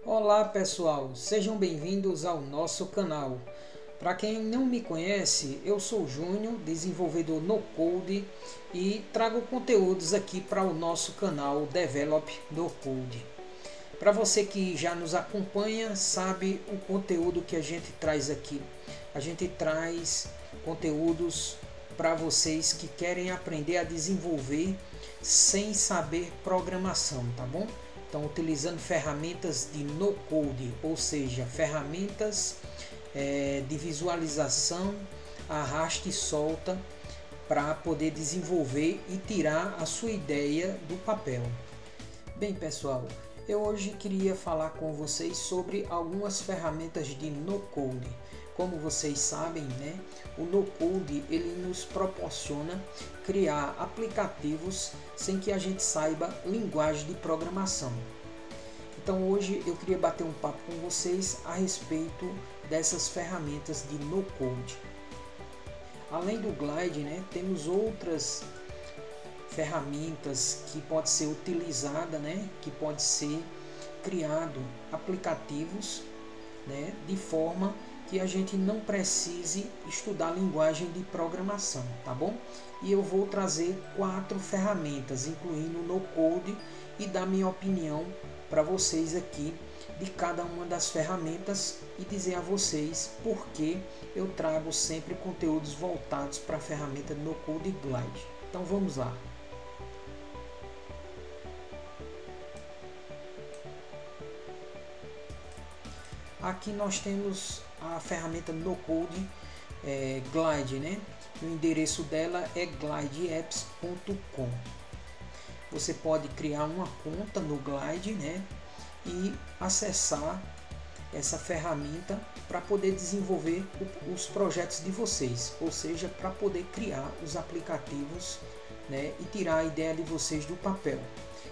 Olá pessoal, sejam bem-vindos ao nosso canal. Para quem não me conhece, eu sou Júnior, desenvolvedor no Code e trago conteúdos aqui para o nosso canal Develop no Code. Para você que já nos acompanha, sabe o conteúdo que a gente traz aqui. A gente traz conteúdos para vocês que querem aprender a desenvolver sem saber programação, tá bom? Então, utilizando ferramentas de no-code, ou seja, ferramentas de visualização, arrasta e solta para poder desenvolver e tirar a sua ideia do papel. Bem, pessoal, eu hoje queria falar com vocês sobre algumas ferramentas de no-code. Como vocês sabem, né, o no-code ele nos proporciona criar aplicativos sem que a gente saiba linguagem de programação. Então hoje eu queria bater um papo com vocês a respeito dessas ferramentas de no-code. Além do Glide, né, temos outras ferramentas que pode ser utilizada, né, que pode ser criado aplicativos, né, de forma que a gente não precise estudar linguagem de programação, tá bom? E eu vou trazer 4 ferramentas, incluindo o no-code, e dar minha opinião para vocês aqui de cada uma das ferramentas e dizer a vocês por que eu trago sempre conteúdos voltados para a ferramenta no-code e Glide. Então vamos lá. Aqui nós temos a ferramenta no-code Glide, né? O endereço dela é glideapps.com. Você pode criar uma conta no Glide, né? E acessar essa ferramenta para poder desenvolver os projetos de vocês, ou seja, para poder criar os aplicativos, né? E tirar a ideia de vocês do papel.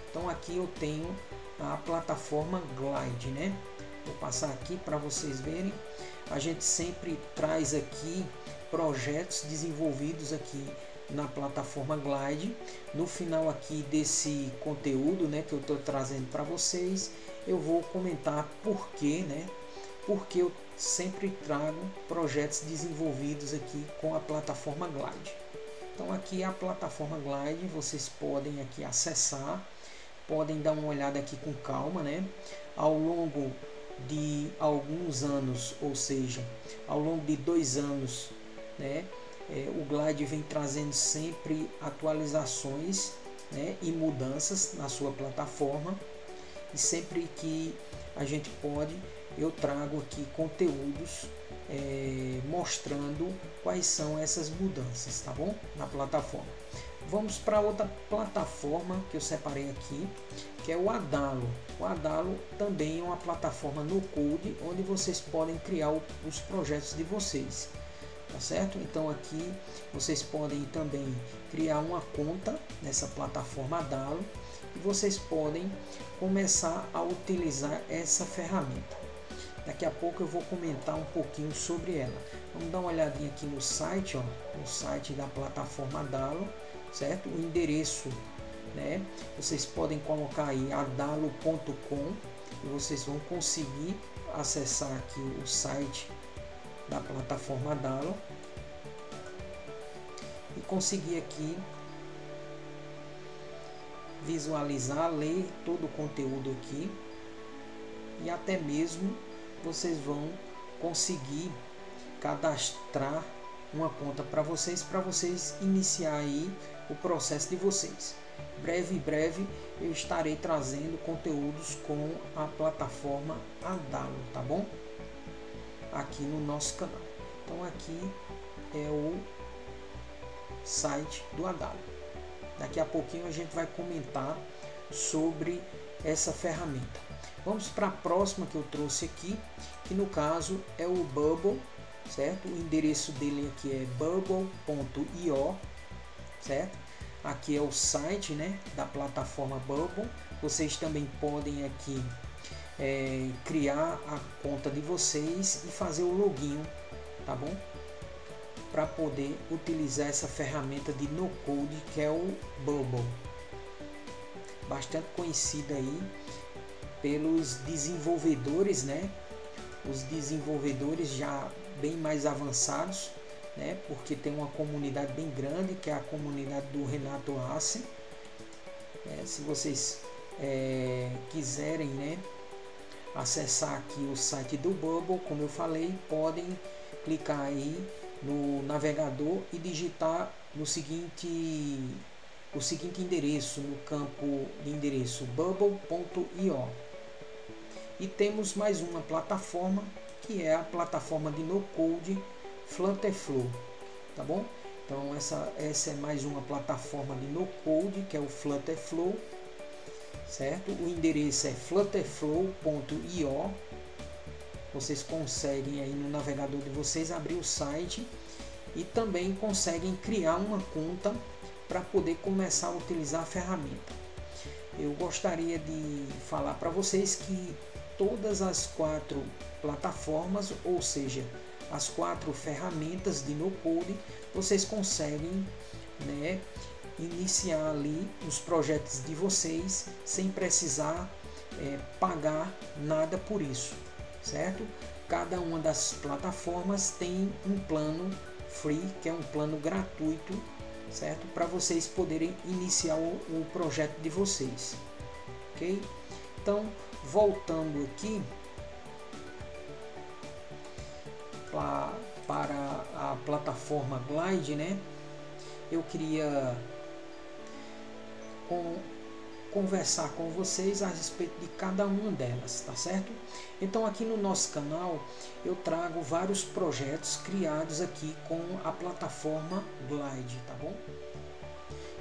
Então aqui eu tenho a plataforma Glide, né? Vou passar aqui para vocês verem. A gente sempre traz aqui projetos desenvolvidos aqui na plataforma Glide. No final aqui desse conteúdo, né, que eu estou trazendo para vocês, eu vou comentar por que, né, porque eu sempre trago projetos desenvolvidos aqui com a plataforma Glide. Então aqui é a plataforma Glide, vocês podem aqui acessar, podem dar uma olhada aqui com calma, né? Ao longo de alguns anos, ou seja, ao longo de 2 anos, né, o Glide vem trazendo sempre atualizações, né, e mudanças na sua plataforma, e sempre que a gente pode, eu trago aqui conteúdos mostrando quais são essas mudanças, tá bom? Na plataforma. Vamos para outra plataforma que eu separei aqui, que é o Adalo. O Adalo também é uma plataforma no Code, onde vocês podem criar os projetos de vocês, tá certo? Então aqui vocês podem também criar uma conta nessa plataforma Adalo e vocês podem começar a utilizar essa ferramenta. Daqui a pouco eu vou comentar um pouquinho sobre ela. Vamos dar uma olhadinha aqui no site, ó, no site da plataforma Adalo, certo? O endereço, né? Vocês podem colocar aí adalo.com e vocês vão conseguir acessar aqui o site da plataforma Adalo e conseguir aqui visualizar, ler todo o conteúdo aqui, e até mesmo vocês vão conseguir cadastrar uma conta para vocês iniciar aí o processo de vocês. Breve eu estarei trazendo conteúdos com a plataforma Adalo, tá bom? Aqui no nosso canal. Então aqui é o site do Adalo. Daqui a pouquinho a gente vai comentar sobre essa ferramenta. Vamos para a próxima que eu trouxe aqui, que no caso é o Bubble, certo? O endereço dele aqui é bubble.io, certo? Aqui é o site, né, da plataforma Bubble. Vocês também podem aqui criar a conta de vocês e fazer o login, tá bom? Para poder utilizar essa ferramenta de no-code que é o Bubble, bastante conhecida aí pelos desenvolvedores, né? Os desenvolvedores já bem mais avançados, né? Porque tem uma comunidade bem grande, que é a comunidade do Renato Hasse. Se vocês quiserem, né, acessar aqui o site do Bubble, como eu falei, podem clicar aí no navegador e digitar o seguinte endereço no campo de endereço bubble.io. E temos mais uma plataforma, que é a plataforma de no-code Flutterflow, tá bom? Então essa é mais uma plataforma de no-code, que é o Flutterflow, certo? O endereço é flutterflow.io. Vocês conseguem aí no navegador de vocês abrir o site e também conseguem criar uma conta para poder começar a utilizar a ferramenta. Eu gostaria de falar para vocês que todas as 4 plataformas, ou seja, as 4 ferramentas de no-code, vocês conseguem, né, iniciar ali os projetos de vocês sem precisar pagar nada por isso, certo? Cada uma das plataformas tem um plano free, que é um plano gratuito, certo? Para vocês poderem iniciar o projeto de vocês, ok? Então, voltando aqui para a plataforma Glide, né? Eu queria conversar com vocês a respeito de cada uma delas, tá certo? Então aqui no nosso canal eu trago vários projetos criados aqui com a plataforma Glide, tá bom?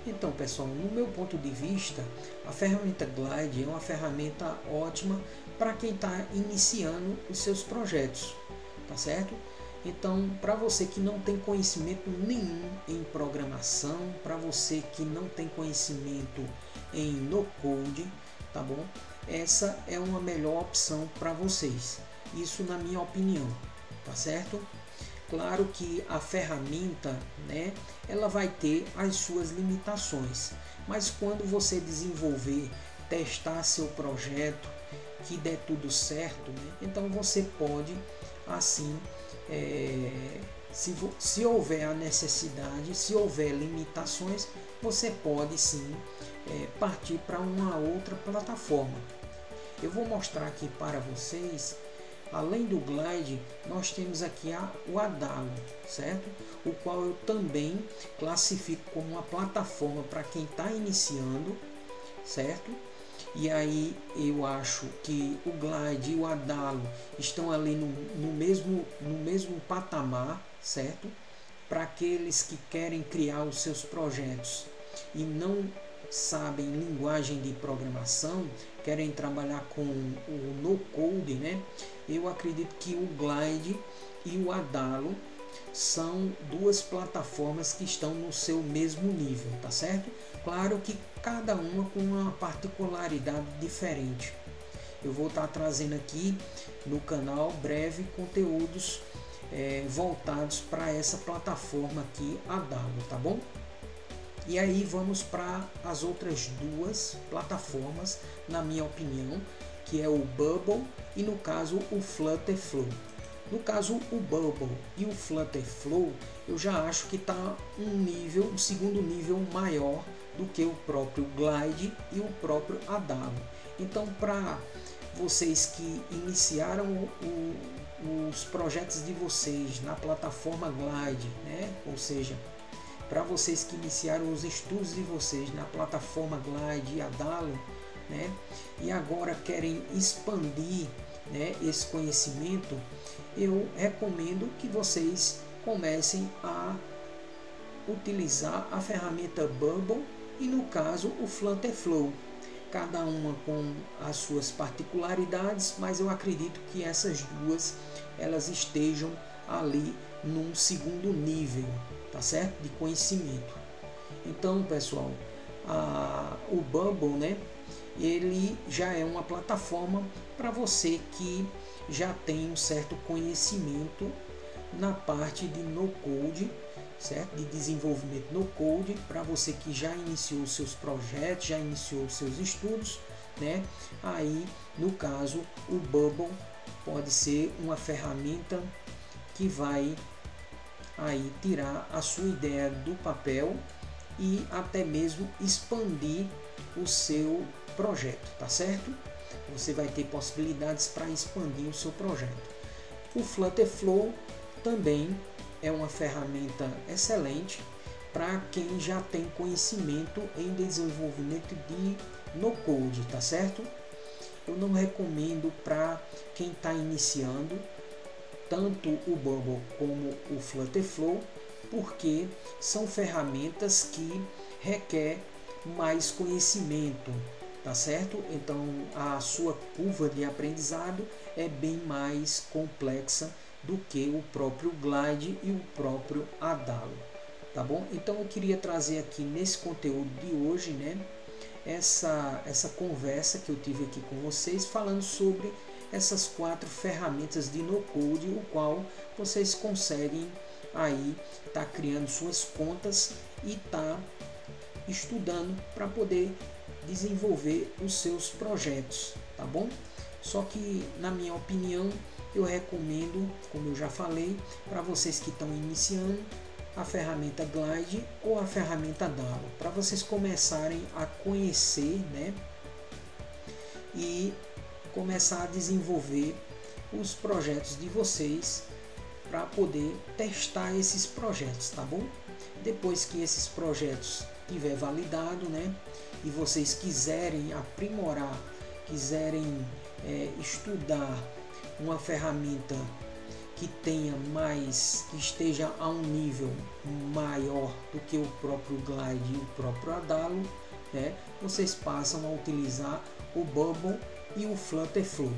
Então pessoal, no meu ponto de vista, a ferramenta Glide é uma ferramenta ótima para quem está iniciando os seus projetos, tá certo? Então, para você que não tem conhecimento nenhum em programação, para você que não tem conhecimento em no-code, tá bom? Essa é uma melhor opção para vocês. Isso na minha opinião, tá certo? Claro que a ferramenta, né, ela vai ter as suas limitações, mas quando você desenvolver, testar seu projeto, que der tudo certo, né, então você pode assim, se houver a necessidade, se houver limitações, você pode sim partir para uma outra plataforma. Eu vou mostrar aqui para vocês, além do Glide, nós temos aqui o Adalo, certo? O qual eu também classifico como uma plataforma para quem está iniciando, certo? E aí eu acho que o Glide e o Adalo estão ali no mesmo patamar, certo? Para aqueles que querem criar os seus projetos e não sabem linguagem de programação, querem trabalhar com o no-code, né? Eu acredito que o Glide e o Adalo são 2 plataformas que estão no seu mesmo nível, tá certo? Claro que cada uma com uma particularidade diferente. Eu vou estar trazendo aqui no canal breve conteúdos voltados para essa plataforma aqui, Adalo, tá bom? E aí vamos para as outras 2 plataformas, na minha opinião, que é o Bubble e no caso o Flutterflow. No caso o Bubble e o Flutterflow, eu já acho que está um segundo nível maior do que o próprio Glide e o próprio Adalo. Então, para vocês que iniciaram os projetos de vocês na plataforma Glide, né? Ou seja, para vocês que iniciaram os estudos de vocês na plataforma Glide e Adalo, né? E agora querem expandir, né, esse conhecimento, eu recomendo que vocês comecem a utilizar a ferramenta Bubble e no caso o Flutterflow, cada uma com as suas particularidades, mas eu acredito que essas 2 elas estejam ali num segundo nível, tá certo? De conhecimento. Então pessoal, o Bubble, né, ele já é uma plataforma para você que já tem um certo conhecimento na parte de no-code, certo? De desenvolvimento no-code, para você que já iniciou seus projetos, já iniciou seus estudos, né? Aí, no caso, o Bubble pode ser uma ferramenta que vai aí tirar a sua ideia do papel e até mesmo expandir o seu projeto, tá certo? Você vai ter possibilidades para expandir o seu projeto. O Flutterflow também é uma ferramenta excelente para quem já tem conhecimento em desenvolvimento de no-code, tá certo? Eu não recomendo para quem está iniciando tanto o Bubble como o Flutterflow, porque são ferramentas que requer mais conhecimento, tá certo? Então a sua curva de aprendizado é bem mais complexa do que o próprio Glide e o próprio Adalo, tá bom? Então eu queria trazer aqui nesse conteúdo de hoje, né, essa conversa que eu tive aqui com vocês, falando sobre essas 4 ferramentas de no-code, o qual vocês conseguem aí tá criando suas contas e tá estudando para poder desenvolver os seus projetos, tá bom? Só que, na minha opinião, eu recomendo, como eu já falei, para vocês que estão iniciando, a ferramenta Glide ou a ferramenta Adalo, para vocês começarem a conhecer, né, e começar a desenvolver os projetos de vocês para poder testar esses projetos, tá bom? Depois que esses projetos tiver validado, né, e vocês quiserem aprimorar, quiserem estudar uma ferramenta que tenha mais, que esteja a um nível maior do que o próprio Glide e o próprio Adalo, né, vocês passam a utilizar o Bubble e o Flutterflow,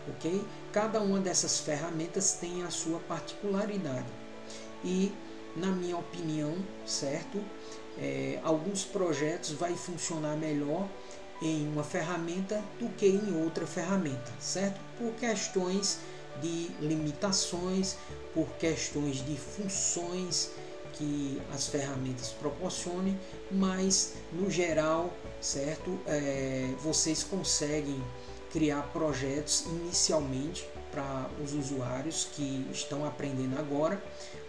ok? Cada uma dessas ferramentas tem a sua particularidade e, na minha opinião, certo? Alguns projetos vai funcionar melhor em uma ferramenta do que em outra ferramenta, certo? Por questões de limitações, por questões de funções que as ferramentas proporcionem, mas no geral, certo? Vocês conseguem criar projetos inicialmente para os usuários que estão aprendendo agora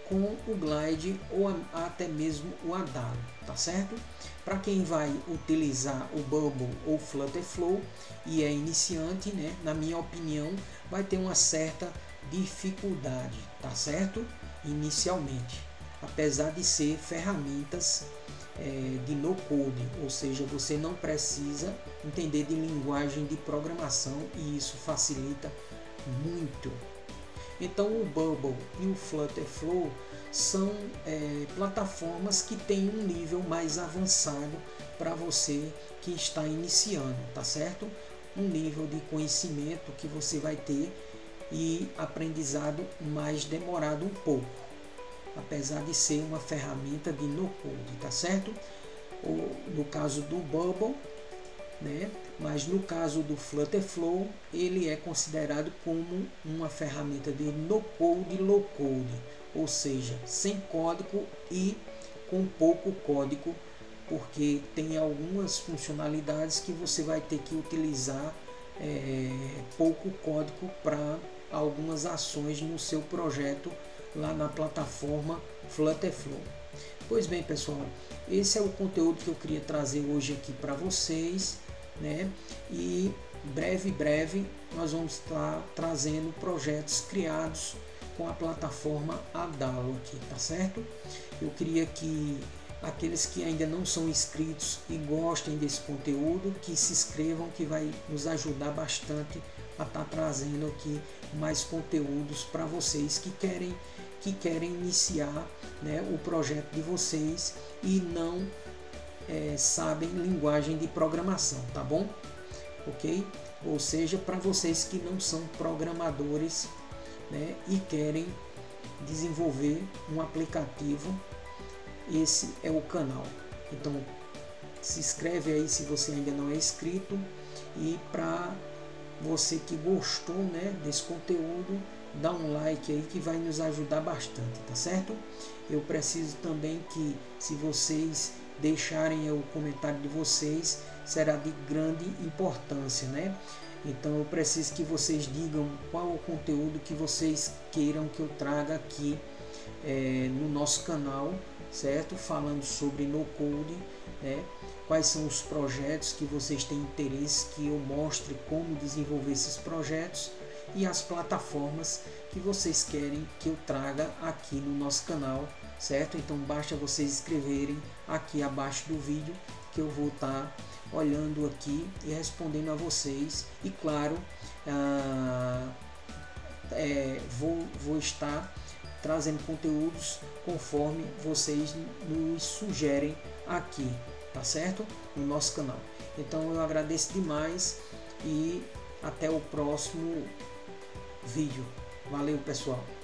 com o Glide ou até mesmo o Adalo, tá certo? Para quem vai utilizar o Bubble ou Flutterflow e é iniciante, né, na minha opinião, vai ter uma certa dificuldade, tá certo? Inicialmente, apesar de ser ferramentas de no-code, ou seja, você não precisa entender de linguagem de programação e isso facilita muito. Então o Bubble e o Flutterflow são plataformas que têm um nível mais avançado para você que está iniciando, tá certo? Um nível de conhecimento que você vai ter e aprendizado mais demorado um pouco, apesar de ser uma ferramenta de no-code, tá certo? Ou no caso do Bubble, né? Mas no caso do Flutterflow, ele é considerado como uma ferramenta de no-code e low-code, ou seja, sem código e com pouco código, porque tem algumas funcionalidades que você vai ter que utilizar pouco código para algumas ações no seu projeto lá na plataforma Flutterflow. Pois bem, pessoal, esse é o conteúdo que eu queria trazer hoje aqui para vocês, né? E breve nós vamos estar trazendo projetos criados com a plataforma Adalo aqui, tá certo? Eu queria que aqueles que ainda não são inscritos e gostem desse conteúdo, que se inscrevam, que vai nos ajudar bastante a estar trazendo aqui mais conteúdos para vocês que querem iniciar, né, o projeto de vocês e não sabem linguagem de programação, tá bom? Ok? Ou seja, para vocês que não são programadores, né, e querem desenvolver um aplicativo, esse é o canal. Então se inscreve aí se você ainda não é inscrito, e para você que gostou, né, desse conteúdo, dá um like aí que vai nos ajudar bastante, tá certo? Eu preciso também que, se vocês deixarem o comentário de vocês, será de grande importância, né? Então eu preciso que vocês digam qual o conteúdo que vocês queiram que eu traga aqui no nosso canal, certo? Falando sobre no code, né? Quais são os projetos que vocês têm interesse que eu mostre como desenvolver esses projetos e as plataformas que vocês querem que eu traga aqui no nosso canal, certo? Então basta vocês escreverem aqui abaixo do vídeo que eu vou estar olhando aqui e respondendo a vocês, e claro, vou estar trazendo conteúdos conforme vocês nos sugerem aqui, tá certo? No nosso canal. Então eu agradeço demais e até o próximo vídeo. Valeu, pessoal!